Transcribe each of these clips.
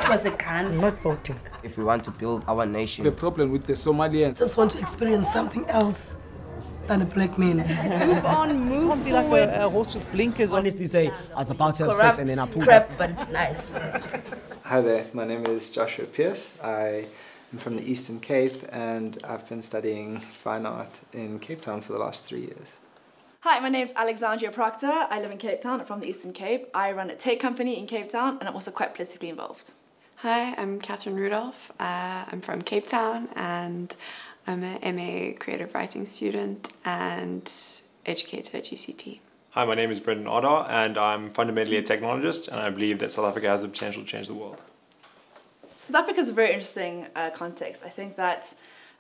it was a gun. I'm not voting. If we want to build our nation. The problem with the Somalians. Just want to experience something else than a black man. Move on, move Can't be like a horse with blinkers on. Honestly say, I was about to have corrupt sex and then I pulled crap, up. but it's nice. Hi there, my name is Joshua Pierce. I am from the Eastern Cape and I've been studying fine art in Cape Town for the last 3 years. Hi, my name's Alexandria Proctor. I live in Cape Town. I'm from the Eastern Cape. I run a tech company in Cape Town and I'm also quite politically involved. Hi, I'm Catherine Rudolph. I'm from Cape Town and I'm an MA creative writing student and educator at GCT. Hi, my name is Brendan Oddar and I'm fundamentally a technologist and I believe that South Africa has the potential to change the world. South Africa is a very interesting context. I think that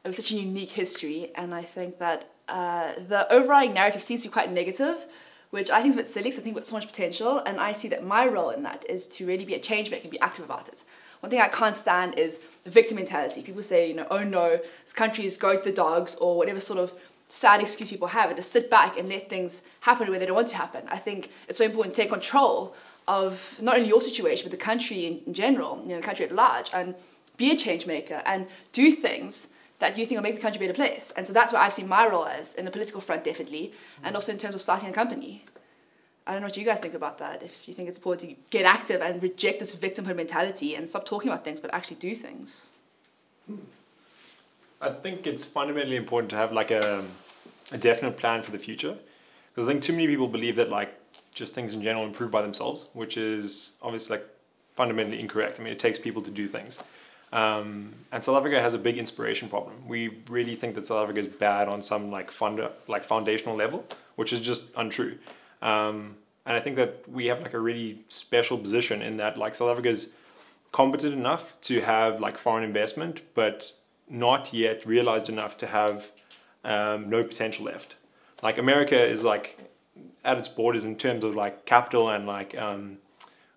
it was such a unique history and I think that the overriding narrative seems to be quite negative, which I think is a bit silly because I think we've got so much potential and I see that my role in that is to really be a change maker and be active about it. One thing I can't stand is the victim mentality. People say, you know, oh no, this country is going to the dogs or whatever sort of sad excuse people have and just sit back and let things happen where they don't want to happen. I think it's so important to take control of not only your situation but the country in general, you know, the country at large, and be a change maker and do things that you think will make the country a better place. And so that's what I've seen my role as in the political front, definitely, and also in terms of starting a company. I don't know what you guys think about that, if you think it's important to get active and reject this victimhood mentality and stop talking about things but actually do things. I think it's fundamentally important to have like a definite plan for the future, because I think too many people believe that like just things in general improve by themselves, which is obviously like fundamentally incorrect. I mean, it takes people to do things. And South Africa has a big inspiration problem. We really think that South Africa is bad on some like foundational level, which is just untrue. And I think that we have like a really special position in that like South Africa is competent enough to have like foreign investment, but not yet realized enough to have no potential left. Like America is like at its borders in terms of like capital and like I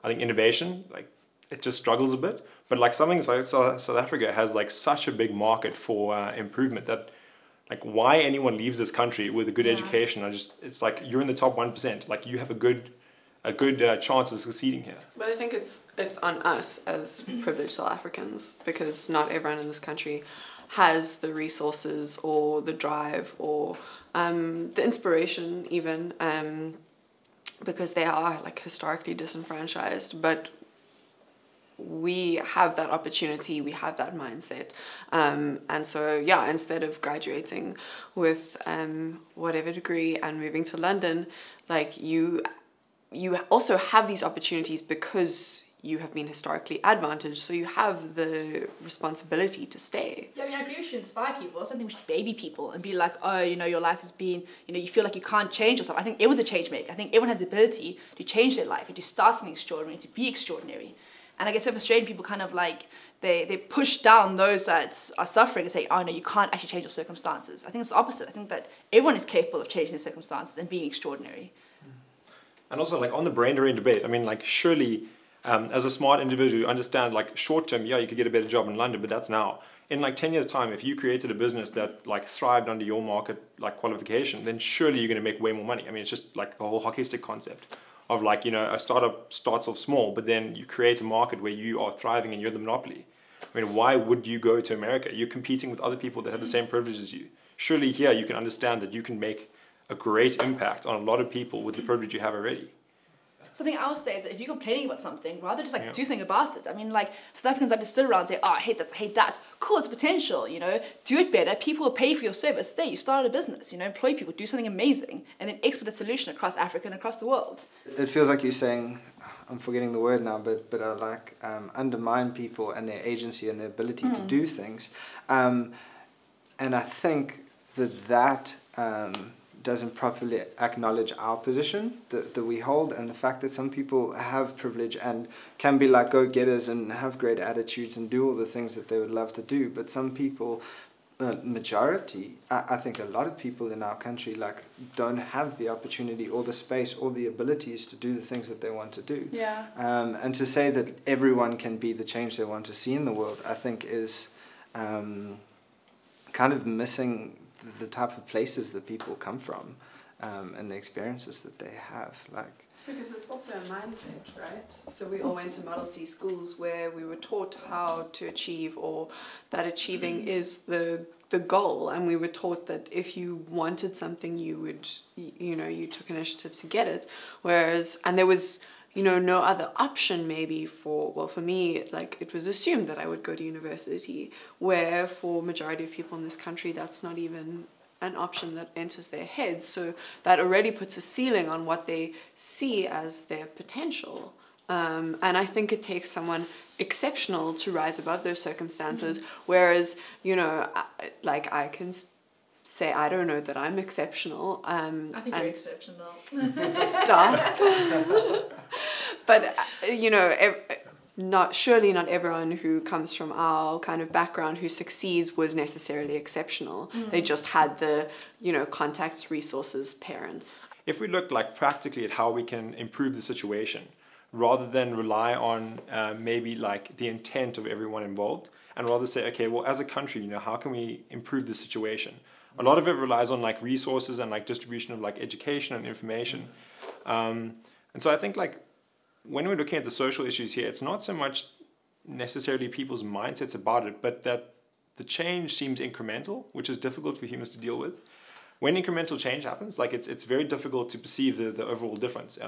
think innovation, like it just struggles a bit. But like something like South Africa has like such a big market for improvement that like why anyone leaves this country with a good education, it's like you're in the top 1%. Like you have a good chance of succeeding here. But I think it's on us as privileged South Africans, because not everyone in this country has the resources or the drive or the inspiration even, because they are like historically disenfranchised. But we have that opportunity, we have that mindset, and so yeah, instead of graduating with whatever degree and moving to London, like you also have these opportunities because you have been historically advantaged, so you have the responsibility to stay. Yeah, I mean, I agree we should inspire people. I also think we should baby people and be like, oh, you know, your life has been, you know, you feel like you can't change yourself. I think everyone's a change maker. I think everyone has the ability to change their life and to start something extraordinary, to be extraordinary. And I get so frustrated, people kind of like, they push down those that are suffering and say, oh no, you can't actually change your circumstances. I think it's the opposite. I think that everyone is capable of changing their circumstances and being extraordinary. And also like on the brain drain debate, I mean like surely as a smart individual you understand like short term, yeah, you could get a better job in London, but that's now. In like 10 years time, if you created a business that like thrived under your market like qualification, then surely you're going to make way more money. I mean, it's just like the whole hockey stick concept of like, you know, a startup starts off small, but then you create a market where you are thriving and you're the monopoly. I mean, why would you go to America? You're competing with other people that have the same privileges as you. Surely here you can understand that you can make a great impact on a lot of people with the privilege you have already. Something I would say is that if you're complaining about something, rather just like do something about it. I mean, like South Africans like to sit around and say, oh, I hate this, I hate that. Cool, it's potential, you know, do it better. People will pay for your service. There, you started a business, you know, employ people, do something amazing, and then export the solution across Africa and across the world. It feels like you're saying, I'm forgetting the word now, but like undermine people and their agency and their ability to do things. And I think that doesn't properly acknowledge our position that we hold, and the fact that some people have privilege and can be like go-getters and have great attitudes and do all the things that they would love to do, but some people, majority, I think a lot of people in our country like don't have the opportunity or the space or the abilities to do the things that they want to do. Yeah. And to say that everyone can be the change they want to see in the world, I think is kind of missing the type of places that people come from and the experiences that they have. Like Because it's also a mindset, right? So we all went to Model C schools where we were taught how to achieve, or that achieving is the goal, and we were taught that if you wanted something, you would, you took initiative to get it. Whereas, and there was, no other option maybe for me, like it was assumed that I would go to university, where for majority of people in this country, that's not even an option that enters their heads. So that already puts a ceiling on what they see as their potential. And I think it takes someone exceptional to rise above those circumstances. Whereas, I can say, I don't know that I'm exceptional. I think you're exceptional. Stop. But, surely not everyone who comes from our kind of background who succeeds was necessarily exceptional. They just had the, contacts, resources, parents. If we look practically at how we can improve the situation, rather than rely on maybe the intent of everyone involved, and rather say, okay, well, as a country, how can we improve the situation? A lot of it relies on resources and distribution of education and information. And so I think when we're looking at the social issues here, it's not so much necessarily people's mindsets about it, but that the change seems incremental, which is difficult for humans to deal with. When incremental change happens, it's very difficult to perceive the overall difference.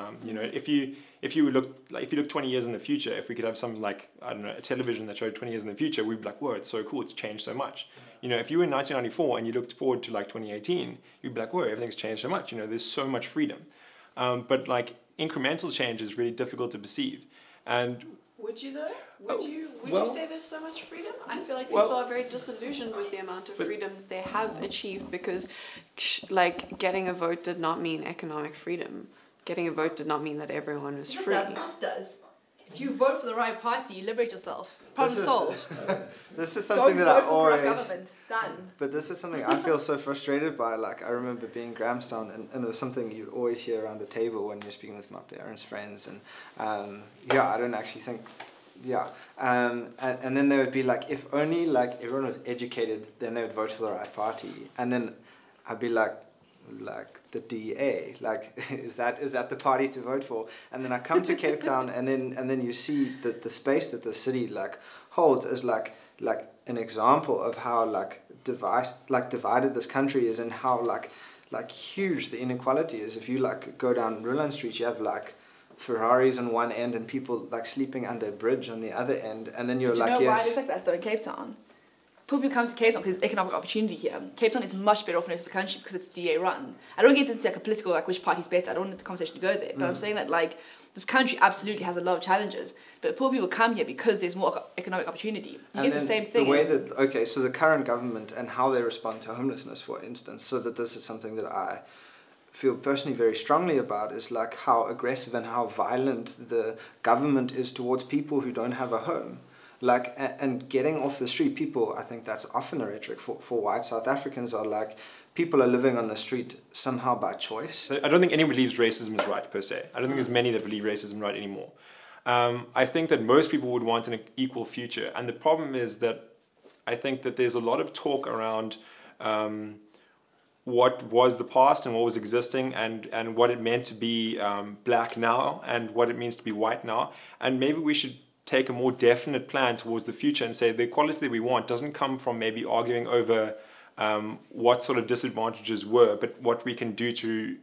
If you look 20 years in the future, if we could have something a television that showed 20 years in the future, we'd be like, whoa, it's so cool, it's changed so much. If you were in 1994 and you looked forward to 2018, you'd be like, whoa, everything's changed so much. There's so much freedom. But incremental change is really difficult to perceive. And would you though? Would you say there's so much freedom? I feel like people are very disillusioned with the amount of freedom they have achieved, because getting a vote did not mean economic freedom. Getting a vote did not mean that everyone was free. It does. If you vote for the right party, you liberate yourself. Problem solved. This is something that I always... government. Done. But this is something I feel so frustrated by. I remember being in Grahamstown, and it was something you'd always hear around the table when you're speaking with my parents' friends. And I don't actually think... and then they would be if only everyone was educated, then they would vote for the right party. And then I'd be the DA, is that the party to vote for? And then I come to Cape Town, and then you see the space that the city holds as an example of how divided this country is, and how huge the inequality is. If you go down Ruland Street, you have Ferraris on one end and people sleeping under a bridge on the other end, and then you're why yes. it is like that though in Cape Town? People come to Cape Town because there's economic opportunity here. Cape Town is much better off than the rest of the country because it's DA run. I don't get into a political which party's better. I don't want the conversation to go there. But I'm saying that this country absolutely has a lot of challenges. But poor people come here because there's more economic opportunity. You get the same thing. The way that so the current government and how they respond to homelessness, for instance, so that this is something that I feel personally very strongly about, is how aggressive and how violent the government is towards people who don't have a home. And getting off the street, people, I think that's often a rhetoric for white South Africans, are people are living on the street somehow by choice. I don't think anyone believes racism is right, per se. I don't think there's many that believe racism is right anymore. I think that most people would want an equal future. And the problem is that I think that there's a lot of talk around what was the past and what was existing, and what it meant to be black now and what it means to be white now. And maybe we should take a more definite plan towards the future and say the equality that we want doesn't come from maybe arguing over what sort of disadvantages were, but what we can do to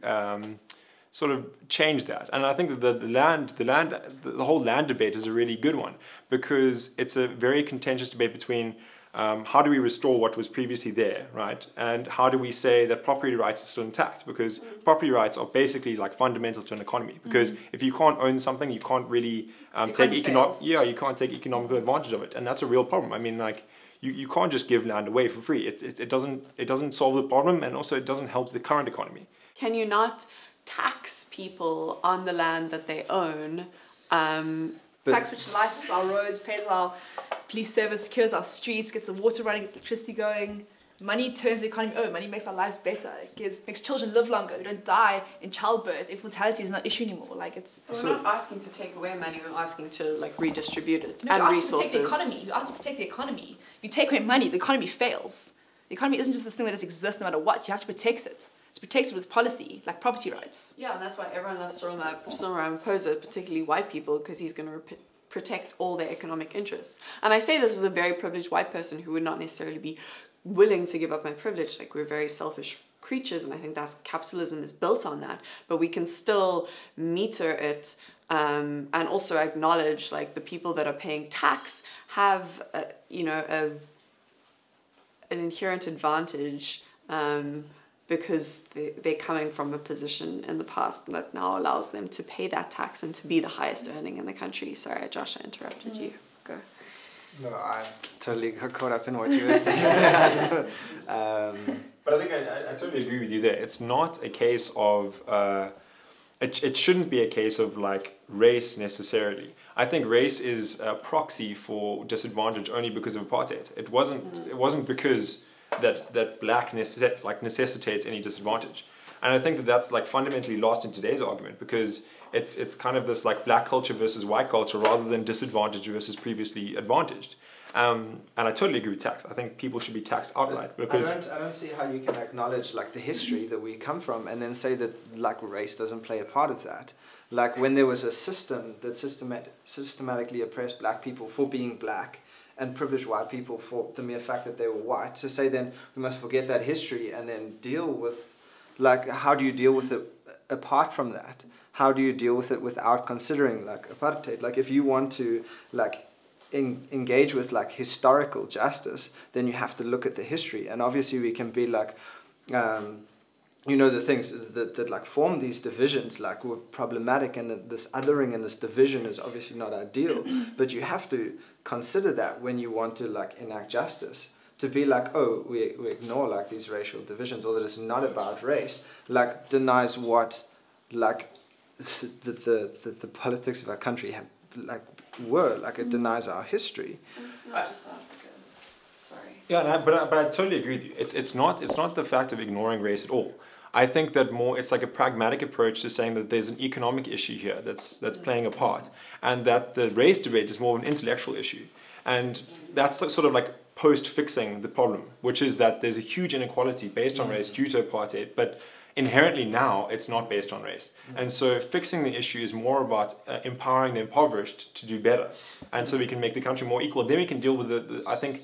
sort of change that. And I think that the whole land debate is a really good one, because it's a very contentious debate between how do we restore what was previously there, right? And how do we say that property rights are still intact? Because property rights are basically fundamental to an economy. Because if you can't own something, you can't really take economical advantage of it, and that's a real problem. I mean, you can't just give land away for free. It doesn't solve the problem, and also it doesn't help the current economy. Can you not tax people on the land that they own? Tax which lights our roads, pays our police service, secures our streets, gets the water running, gets electricity going. Money turns the economy over. Money makes our lives better. It makes children live longer. We don't die in childbirth. If mortality is not an issue anymore, We're not asking to take away money. We're asking to redistribute it and resources. You have to protect the economy. If you take away money, the economy fails. The economy isn't just this thing that just exists no matter what. You have to protect it. It's protected with policy, like property rights. Yeah, and that's why everyone loves Cyril Ramaphosa, particularly white people, because he's going to protect all their economic interests. And I say this as a very privileged white person who would not necessarily be willing to give up my privilege. Like, we're very selfish creatures, and I think that's capitalism is built on that. But we can still meter it, and also acknowledge like the people that are paying tax have, an inherent advantage. Because they're coming from a position in the past that now allows them to pay that tax and to be the highest earning in the country. Sorry, Josh, I interrupted you. Go. No, I totally got caught up in what you were saying. But I think I totally agree with you there. It's not a case of, it shouldn't be a case of like race necessarily. I think race is a proxy for disadvantage only because of apartheid. It wasn't because that black necessitates any disadvantage. And I think that that's like fundamentally lost in today's argument, because it's kind of this like black culture versus white culture rather than disadvantaged versus previously advantaged. And I totally agree with tax. I think people should be taxed outright, because I don't see how you can acknowledge like the history that we come from and then say that like race doesn't play a part of that. Like when there was a system that systematically oppressed black people for being black, and privileged white people for the mere fact that they were white, to say then we must forget that history and then deal with, like, how do you deal with it apart from that? How do you deal with it without considering like apartheid? Like if you want to like engage with like historical justice, then you have to look at the history. And obviously we can be like, the things that like form these divisions like were problematic, and this othering and this division is obviously not ideal, but you have to consider that when you want to like enact justice. To be like, oh, we ignore like these racial divisions, or that it's not about race, like denies what like the politics of our country have like were, like it denies our history. And it's not just Africa. Sorry. Yeah, but I totally agree with you. It's not the fact of ignoring race at all. I think that more it's like a pragmatic approach to saying that there's an economic issue here that's playing a part, and that the race debate is more of an intellectual issue, and that's sort of like post-fixing the problem, which is that there's a huge inequality based on race due to apartheid, but inherently now it's not based on race. And so fixing the issue is more about empowering the impoverished to do better, and so we can make the country more equal. Then we can deal with the I think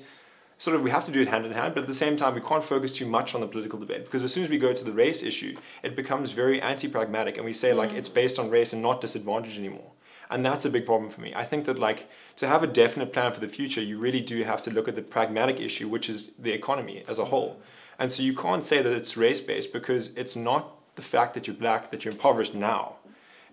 sort of we have to do it hand in hand, but at the same time we can't focus too much on the political debate, because as soon as we go to the race issue, it becomes very anti-pragmatic, and we say like it's based on race and not disadvantage anymore. And that's a big problem for me. I think that like to have a definite plan for the future, you really do have to look at the pragmatic issue, which is the economy as a whole. And so you can't say that it's race-based, because it's not the fact that you're black, that you're impoverished now.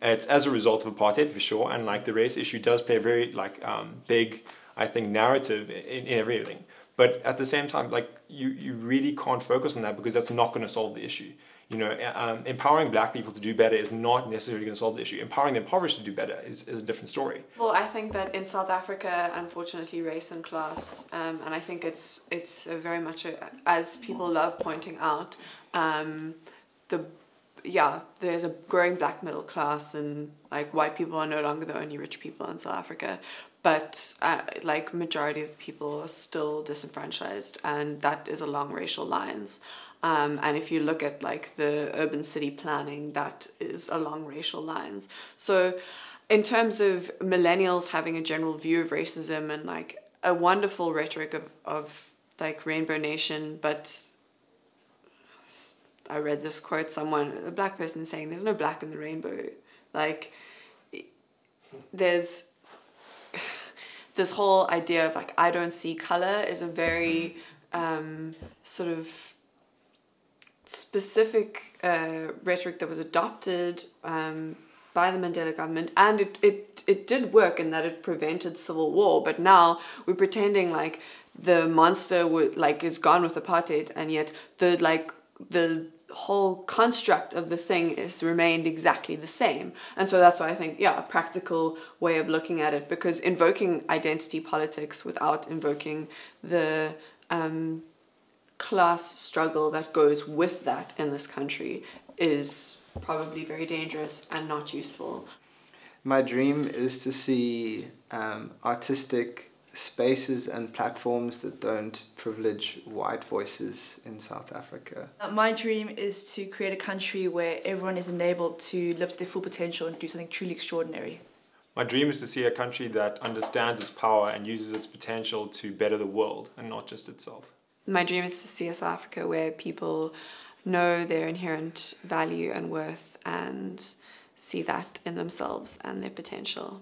It's as a result of apartheid for sure, and like the race issue does play a very like big, I think, narrative in everything. But at the same time, like you really can't focus on that, because that's not going to solve the issue. Empowering black people to do better is not necessarily going to solve the issue. Empowering the impoverished to do better is a different story. Well, I think that in South Africa, unfortunately, race and class, and I think it's very much, as people love pointing out, there's a growing black middle class, and like white people are no longer the only rich people in South Africa. But like majority of the people are still disenfranchised, and that is along racial lines. And if you look at like the urban city planning, that is along racial lines. So in terms of millennials having a general view of racism and like a wonderful rhetoric of like Rainbow Nation, but I read this quote, a black person saying there's no black in the rainbow. Like there's this whole idea of like I don't see color is a very sort of specific rhetoric that was adopted by the Mandela government, and it did work in that it prevented civil war. But now we're pretending like the monster is gone with apartheid, and yet the whole construct of the thing has remained exactly the same. And so that's why I think, a practical way of looking at it, because invoking identity politics without invoking the class struggle that goes with that in this country is probably very dangerous and not useful. My dream is to see artistic spaces and platforms that don't privilege white voices in South Africa. My dream is to create a country where everyone is enabled to live to their full potential and do something truly extraordinary. My dream is to see a country that understands its power and uses its potential to better the world and not just itself. My dream is to see a South Africa where people know their inherent value and worth and see that in themselves and their potential.